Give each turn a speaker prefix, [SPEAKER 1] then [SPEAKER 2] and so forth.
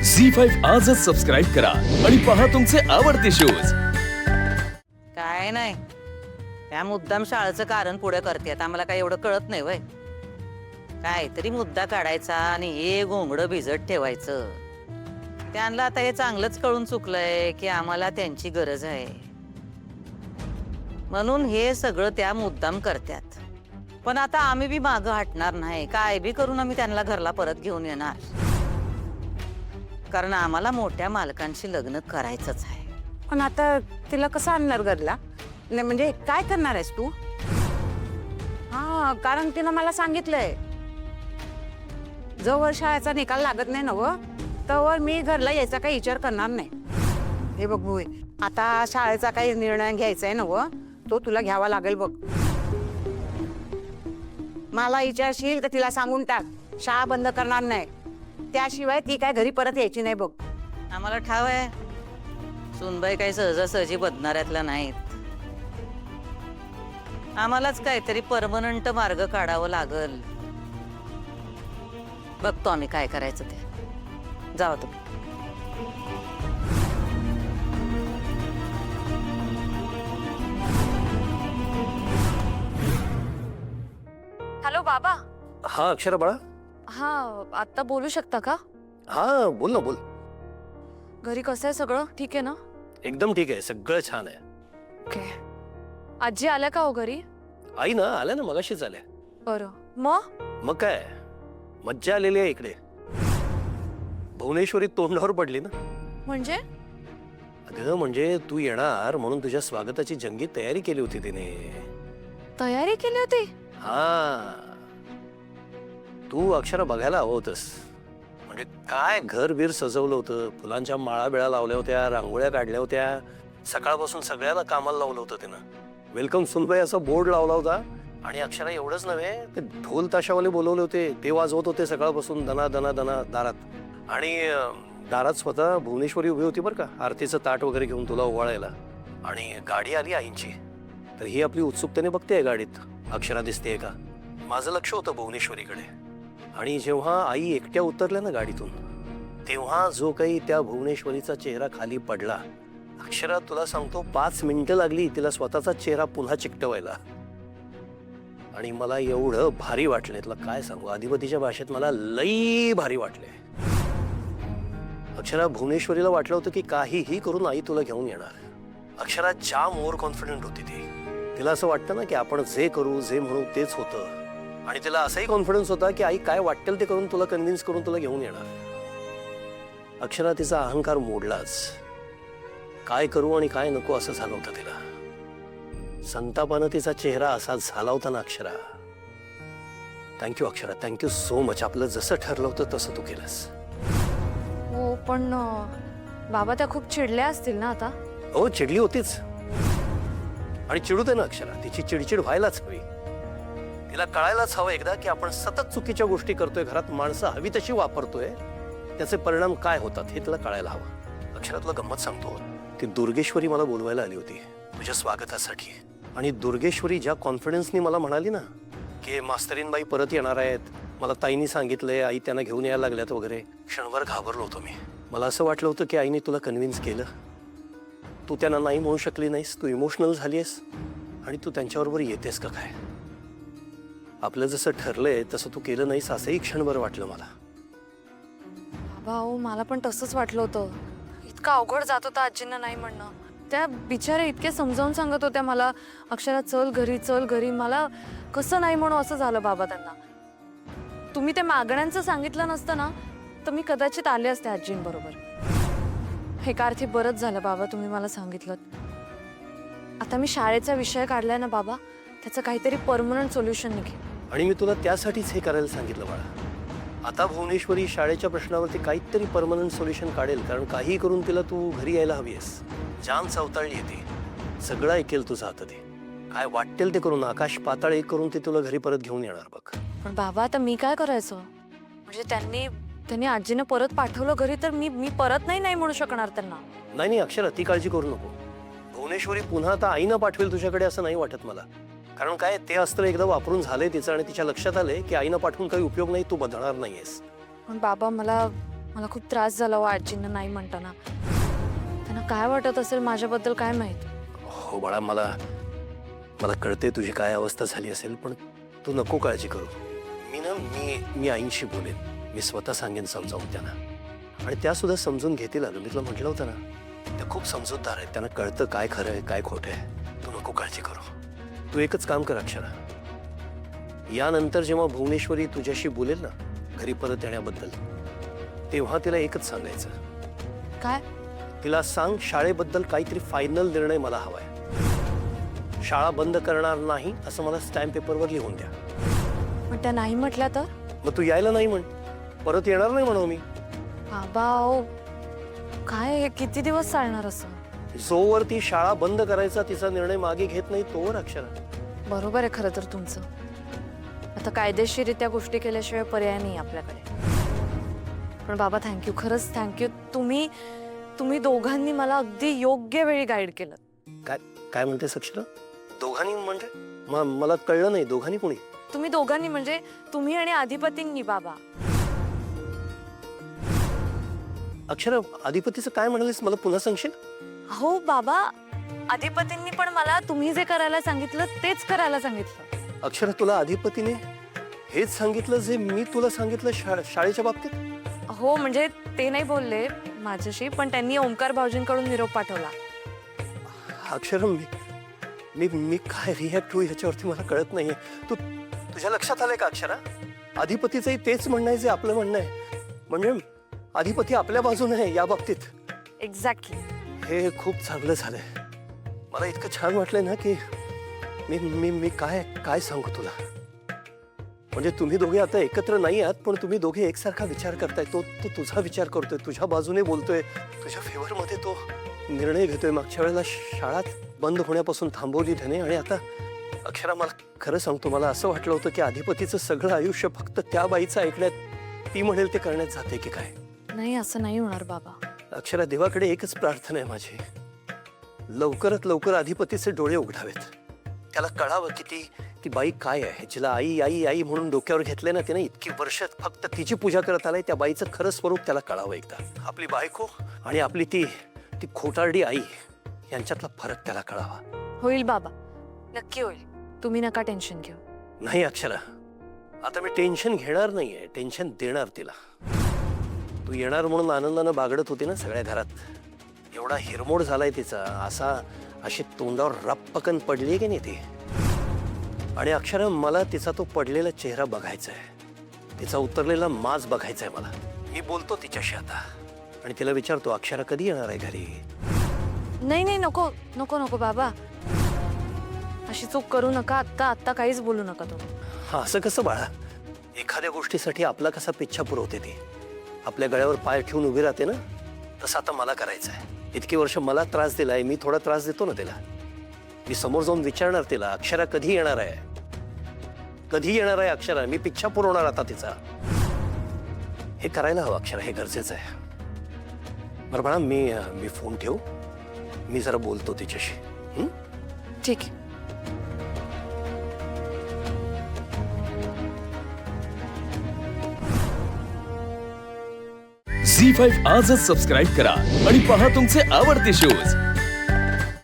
[SPEAKER 1] झी5 आजच सबस्क्राईब करा आणि पहा तुमचे आवडते शोज।
[SPEAKER 2] काय नाही, त्या मुद्दाम शाळेचं कारण पुढे करतेत, आम्हाला काय एवढं कळत नाही वय। काहीतरी मुद्दा काढायचा आणि हे घोंगडं भिजत ठेवायचं। त्यांना आता हे चांगलंच कळून चुकलंय की आम्हाला त्यांची गरज आहे, म्हणून हे सगळं त्या मुद्दाम करतात। पण आता आम्ही बी मागं हटणार नाही, काय बी करून आम्ही त्यांना घरला परत घेऊन येणार, कारण आम्हाला मोठ्या मालकांशी लग्न करायचंच आहे।
[SPEAKER 3] पण आता तिला कसं आणणार घरला? नाही म्हणजे काय करणार आहेस तू? हा, कारण तिनं मला सांगितलंय जोवर शाळेचा निकाल लागत नाही ना व तोवर मी घरला यायचा काही विचार करणार नाही। हे बघ भुई, आता शाळेचा काही निर्णय घ्यायचा आहे ना व तो तुला घ्यावा लागेल बघ। मला विचारशील तर तिला सांगून टाक, शाळा बंद करणार नाही, त्याशिवाय ती काय घरी परत यायची नाही बघ।
[SPEAKER 2] आम्हाला ठाव आहे, सुनबाई काही सहजासहजी बदनाऱ्यातल्या नाहीत। आम्हालाच काहीतरी परमनंट मार्ग काढावं लागल, बघतो आम्ही काय करायचं ते। जावा तुम्ही।
[SPEAKER 4] हॅलो बाबा।
[SPEAKER 5] हा अक्षरा बाळा।
[SPEAKER 4] हा, आता बोलू शकता का?
[SPEAKER 5] हा बोल ना बोल।
[SPEAKER 4] घरी कसं आहे सगळं? ठीक आहे ना?
[SPEAKER 5] एकदम ठीक आहे, सगळं छान आहे।
[SPEAKER 4] ओके। आजी आल्या का हो घरी?
[SPEAKER 5] आई ना आल्या ना, मगाशीच आल्या।
[SPEAKER 4] बरं, मग
[SPEAKER 5] काय मज्जा आलेली आहे इकडे। भुवनेश्वरी तोंडावर पडली ना।
[SPEAKER 4] म्हणजे?
[SPEAKER 5] अगं म्हणजे तू येणार म्हणून तुझ्या स्वागताची जंगी तयारी केली होती तिने।
[SPEAKER 4] तयारी केली होती?
[SPEAKER 5] हा, तू अक्षरा बघायला हवं होतस। म्हणजे काय घर बीर सजवलं होतं, फुलांच्या माळा बिळा लावल्या होत्या, रांगोळ्या काढल्या होत्या, सकाळपासून सगळ्याला कामाला लावलं होतं तिनं। वेलकम सुनबाई असा बोर्ड लावला होता, आणि अक्षरा एवढंच नव्हे, ते ढोल ताशावाले बोलवले होते, ते वाजवत होते सकाळपासून दना दना दना दारात। आणि दारात स्वतः भुवनेश्वरी उभी होती बरं का, आरतीचं ताट वगैरे घेऊन तुला ओवाळायला। आणि गाडी आली आईंची, तर ही आपली उत्सुकतेने बघतेय गाडीत अक्षरा दिसतेय का। माझं लक्ष होतं भुवनेश्वरीकडे, आणि जेव्हा आई एकट्या उतरल्या ना गाडीतून, तेव्हा जो काही त्या भुवनेश्वरीचा चेहरा खाली पडला, अक्षरा तुला सांगतो 5 मिनिटं लागली तिला स्वतःचा चेहरा पुन्हा चिकटवायला। आणि मला एवढं भारी वाटलंय, तुला काय सांगू, अधिपतीच्या भाषेत मला लई भारी वाटलंय। अक्षरा भुवनेश्वरीला वाटलं होतं की काहीही करून आई तुला घेऊन येणार। अक्षरा जाम ओव्हर कॉन्फिडंट होती ती। तिला असं वाटतं ना की आपण जे करू जे म्हणू तेच होतं, आणि तिला असाही कॉन्फिडन्स होता की आई काय वाटेल ते करून तुला कन्व्हिन्स करून तुला घेऊन येणार। अक्षरा तिचा अहंकार मोडलाच, काय करू आणि काय नको असं झालं होतं तिला। संतापानं तिचा चेहरा असा झाला होता ना Akshara. Thank you Akshara, thank you so much, आपलं जसं ठरलं होतं तसं तू केलंस।
[SPEAKER 4] हो, पण बाबा त्या खूप चिडल्या असतील ना आता?
[SPEAKER 5] हो, चिडली होतीच, आणि चिडू दे ना अक्षरा, तिची चिडचिड व्हायलाच हवी। तिला कळायलाच हवं एकदा की आपण सतत चुकीच्या गोष्टी करतोय, घरात माणसं हवी तशी वापरतोय, त्याचे परिणाम काय होतात हे तिला कळायला हवं। अक्षरा तुला गंमत सांगतो, ती दुर्गेश्वरी मला बोलवायला आली होती तुझ्या स्वागतासाठी, आणि दुर्गेश्वरी ज्या कॉन्फिडन्सनी मला म्हणाली ना की मास्तरीनबाई परत येणार आहेत, मला ताईनी सांगितलंय, आई त्यांना घेऊन यायला लागल्यात वगैरे, क्षणभर घाबरलो होतो मी। मला असं वाटलं होतं की आईने तुला कन्व्हिन्स केलं, तू त्यांना नाही म्हणू शकली नाहीस, तू इमोशनल झालीस, आणि तू त्यांच्याबरोबर येतेस का काय। आपलं जसं ठरलंय तसं तू केलं नाहीस असंही क्षणभर वाटलं मला।
[SPEAKER 4] बाबा हो, मला पण तसंच वाटलं होतं, इतकं अवघड जात होतं आजींना नाही म्हणणं। त्या बिचारे इतके समजावून सांगत होत्या मला, अक्षरा चल घरी चल घरी, मला कसं नाही म्हणू असं झालं बाबा त्यांना। तुम्ही ते मागण्यांचं सांगितलं नसतं ना तर मी कदाचित आले असते आजींबरोबर। हे अर्थी बरंच झालं बाबा तुम्ही मला सांगितलं। आता मी शाळेचा विषय काढलाय ना बाबा, त्याचं काहीतरी परमनंट सोल्युशन निघेल।
[SPEAKER 5] आणि मी तुला त्यासाठीच हे करायला सांगितलं बाळा। आता भुवनेश्वरी शाळेच्या प्रश्नावरती काहीतरी परमनंट सोल्युशन काढेल, कारण काही करून तिला तू घरी यायला हवीस। जाम चवताळली येते, सगळं ऐकेल तुझं आता, ते काय वाटेल ते करून आकाश पाताळ एक करून ते तुला घरी परत घेऊन येणार बघ।
[SPEAKER 4] पण बाबा आता मी काय करायचं? म्हणजे त्यांनी आजीने परत पाठवलं घरी तर मी परत नाही म्हणू शकणार त्यांना।
[SPEAKER 5] नाही अक्षरा, ती काळजी करू नको। भुवनेश्वरी पुन्हा आता आईनं पाठवेल तुझ्याकडे असं नाही वाटत मला, कारण काय ते अस्त्र एकदा वापरून झालंय तिचं, आणि तिच्या लक्षात आलंय की आईनं पाठवून काही उपयोग नाही, तू बदलणार नाहीयेस।
[SPEAKER 4] पण बाबा मला मला खूप त्रास झाला हो आजींना नाही म्हणताना. त्यांना काय वाटत असेल माझ्याबद्दल काय माहित.
[SPEAKER 5] हो बाळा, मला मला कळते तुझी काय अवस्था झाली असेल, पण तू नको काळजी करू. मी आईंशी बोलेन. मी स्वतः सांगेन समजावून त्यांना, आणि त्या सुद्धा समजून घेतील. अगं मी तुला म्हटलं होतं ना, त्या खूप समजूतदार आहेत. त्यांना कळतं काय खरं आहे काय खोटं आहे. तू नको काळजी करू. तू एकच काम कर अक्षरा, यानंतर जेव्हा भुवनेश्वरी तुझ्याशी बोलेल ना घरी परत येण्याबद्दल, तेव्हा तिला एकच सांगायचं.
[SPEAKER 4] काय?
[SPEAKER 5] तिला सांग शाळेबद्दल काहीतरी फायनल निर्णय मला हवाय. शाळा बंद करणार नाही असं मला स्टॅम्प पेपरवर लिहून द्या.
[SPEAKER 4] पण त्या नाही म्हटल्या तर?
[SPEAKER 5] मग तू यायला नाही म्हण, परत येणार नाही म्हणू मी.
[SPEAKER 4] बाबा अहो, काय हे किती दिवस चालणार असं?
[SPEAKER 5] जोवर ती शाळा बंद करायचा तिचा निर्णय मागे घेत नाही तोवर अक्षरा.
[SPEAKER 4] बरोबर आहे खरं तर तुमचं. आता कायदेशीरित्या गोष्टी केल्याशिवाय पर्याय नाही आपल्याकडे. पण बाबा थँक्यू, खरंच थँक्यू. तुम्ही दोघांनी मला अगदी योग्य वेळी गाईड केलं.
[SPEAKER 5] काय काय म्हणतेस अक्षरा? दोघांनी म्हणजे मला कळलं नाही. दोघांनी कोणी?
[SPEAKER 4] तुम्ही दोघांनी म्हणजे तुम्ही आणि अधिपतींनी बाबा.
[SPEAKER 5] अक्षरा, अधिपतीचं काय म्हणालीस मला पुन्हा सांगशील?
[SPEAKER 4] हो बाबा, अधिपतींनी पण मला तुम्ही जे करायला सांगितलं तेच करायला सांगितलं.
[SPEAKER 5] अक्षरा, तुला अधिपतीने हेच सांगितलं जे मी तुला सांगितलं शाळेच्या बाबतीत?
[SPEAKER 4] हो म्हणजे ते नाही बोलले माझ्याशी, पण त्यांनी ओंकार भाऊजींकडून निरोप पाठवला.
[SPEAKER 5] अक्षरा, मी काय रिॲक्ट होऊ ह्याच्यावरती मला कळत नाहीये. तुझ्या लक्षात आलंय का अक्षरा? अधिपतीचंही तेच म्हणणं आहे जे आपलं म्हणणं आहे. म्हणजे अधिपती आपल्या बाजूने आहे या बाबतीत.
[SPEAKER 4] एक्झॅक्टली.
[SPEAKER 5] हे खूप चांगलं झालंय. मला इतकं छान वाटलंय ना की मी काय सांगू तुला. म्हणजे तुम्ही दोघे आता एकत्र नाही आहात, पण तुम्ही दोघे एकसारखा विचार करताय. तो तुझा विचार करतोय, तुझ्या बाजूने बोलतोय, तुझ्या फेवर मध्ये तो निर्णय घेतोय. मागच्या वेळेला शाळा बंद होण्यापासून थांबवली त्याने, आणि आता अक्षरा मला खरं सांगतो, मला असं वाटलं होतं की अधिपतीचं सगळं आयुष्य फक्त त्या बाईचं ऐकण्यात, ती म्हणेल ते करण्यात जाते की काय.
[SPEAKER 4] नाही, असं नाही होणार बाबा.
[SPEAKER 5] अक्षरा, देवाकडे एकच प्रार्थना आहे माझी, लवकरात लवकर अधिपतीचे डोळे उघडावेत. त्याला कळावं की ती बाई काय आहे, जिला आई आई आई म्हणून डोक्यावर घेतलंय ना तिने इतकी वर्ष फक्त तिची पूजा करत आलाय. त्या बाईचं खरं स्वरूप त्याला कळावं एकदा. आपली बायको आणि आपली ती खोटारडी आई यांच्यातला फरक त्याला कळावा.
[SPEAKER 4] होईल बाबा, नक्की होईल. तुम्ही नका टेन्शन घेऊ.
[SPEAKER 5] नाही अक्षरा, आता मी टेन्शन घेणार नाहीये, टेन्शन देणार तिला. तू येणार म्हणून आनंदानं बागडत होती ना सगळ्या घरात. एवढा हिरमोड झालाय तिचा, अशी तोंडावर रप्पकन पडली की नाही ती. आणि अक्षरा, मला तिचा तो पडलेला चेहरा बघायचा आहे, तिचा उतरलेला माज बघायचा आहे मला. मी बोलतो तिच्याशी आता आणि तिला विचारतो, अक्षरा कधी येणार आहे घरी?
[SPEAKER 4] नाही नाही, नको नको नको बाबा, अशी चूक करू नका. आत्ता काहीच बोलू नका तुम्ही.
[SPEAKER 5] हा, असं कसं बाळा? एखाद्या गोष्टीसाठी आपला कसा पिच्छा पुरवते ती, आपल्या गळ्यावर पाय ठेवून उभी राहते ना, तसं आता मला करायचं आहे. इतकी वर्ष मला त्रास दिलाय, मी थोडा त्रास देतो ना तिला. मी समोर जाऊन विचारणार तिला, अक्षरा कधी येणार आहे, कधी येणार आहे अक्षरा, मी पिच्छा पुरवणार आता तिचा. हे करायला हवं अक्षरा, हे गरजेचं आहे. बरं बाळा, मी फोन ठेवू, मी जरा बोलतो तिच्याशी.
[SPEAKER 4] ठीक आहे.
[SPEAKER 1] झी5 आजच सबस्क्राईब करा आणि पहा तुमचे आवडते शोज